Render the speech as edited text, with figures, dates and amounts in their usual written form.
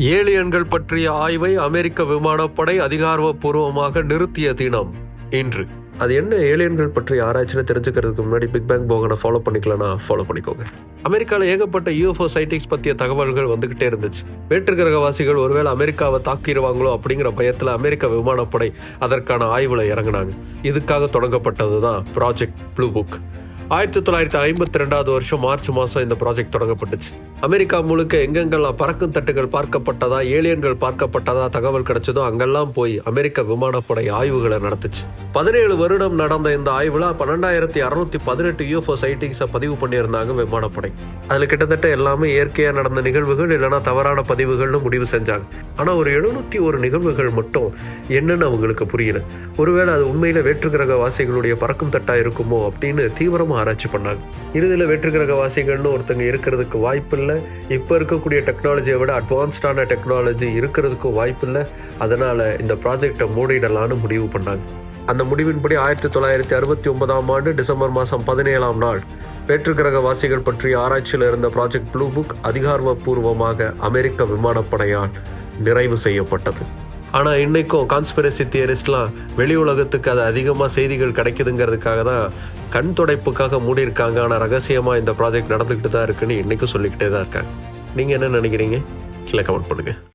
ஏலியன்கள் பற்றிய ஆய்வை அமெரிக்க விமானப்படை அதிகாரப்பூர்வமாக நிறுத்திய தினம் இன்று. அது என்ன ஏலியன்கள் பற்றிய ஆராய்ச்சின்னு தெரிஞ்சுக்கிறதுக்கு முன்னாடி பிக் பேங் போகனை ஃபாலோ பண்ணிக்கலன்னா ஃபாலோ பண்ணிக்கோங்க. அமெரிக்காவில் ஏகப்பட்ட யூஎஃப்ஓ சைட்டிங்ஸ் பற்றிய தகவல்கள் வந்துகிட்டே இருந்துச்சு. வேற்று கிரகவாசிகள் ஒருவேளை அமெரிக்காவை தாக்கிடுவாங்களோ அப்படிங்கிற பயத்தில் அமெரிக்க விமானப்படை அதற்கான ஆய்வில் இறங்கினாங்க. இதுக்காக தொடங்கப்பட்டது தான் ப்ராஜெக்ட் ப்ளூ புக். 1952 மார்ச் மாதம் இந்த ப்ராஜெக்ட் தொடங்கப்பட்டுச்சு. அமெரிக்கா முழுக்க எங்கெங்கெல்லாம் பறக்கும் தட்டுகள் பார்க்கப்பட்டதா, ஏலியன்கள் பார்க்கப்பட்டதா தகவல் கிடைச்சதோ அங்கெல்லாம் போய் அமெரிக்க விமானப்படை ஆய்வுகளை நடத்துச்சு. 17 வருடம் நடந்த இந்த ஆய்வில் 12,618 யூஎஃப்ஓ சைட்டிங்ஸை பதிவு பண்ணியிருந்தாங்க விமானப்படை. அதில் கிட்டத்தட்ட எல்லாமே இயற்கையாக நடந்த நிகழ்வுகள் இல்லைனா தவறான பதிவுகள்னு முடிவு செஞ்சாங்க. ஆனால் ஒரு 701 நிகழ்வுகள் மட்டும் என்னன்னு அவங்களுக்கு புரியல. ஒருவேளை அது உண்மையில வேற்று கிரகவாசிகளுடைய பறக்கும் தட்டா இருக்குமோ அப்படின்னு தீவிரமாக ஆராய்ச்சி பண்ணாங்க. இறுதியில் வேற்று கிரகவாசிகள்னு ஒருத்தங்க இருக்கிறதுக்கு வாய்ப்பு இல்லை. இப்போ இருக்கக்கூடிய டெக்னாலஜியை விட அட்வான்ஸ்டான டெக்னாலஜி இருக்கிறதுக்கும் வாய்ப்பு இல்லை. அதனால் இந்த ப்ராஜெக்டை மூடிடலான்னு முடிவு பண்ணாங்க. அந்த முடிவின்படி 1969 டிசம்பர் மாதம் 17 வேற்று கிரகவாசிகள் பற்றிய ஆராய்ச்சியில் இருந்த ப்ராஜெக்ட் ப்ளூ புக் அதிகாரப்பூர்வமாக அமெரிக்க விமானப்படையால் நிறைவு செய்யப்பட்டது. ஆனால் இன்றைக்கும் கான்ஸ்பிரசி தியரிஸ்ட்லாம் வெளி உலகத்துக்கு அது அதிகமாக செய்திகள் கிடைக்குதுங்கிறதுக்காக தான் கண் துடைப்புக்காக மூடியிருக்காங்க. ஆனால் ரகசியமாக இந்த ப்ராஜெக்ட் நடந்துக்கிட்டு தான் இருக்குன்னு இன்றைக்கும் சொல்லிக்கிட்டே தான் இருக்காங்க. நீங்கள் என்ன நினைக்கிறீங்க? கீழே கமெண்ட் பண்ணுங்கள்.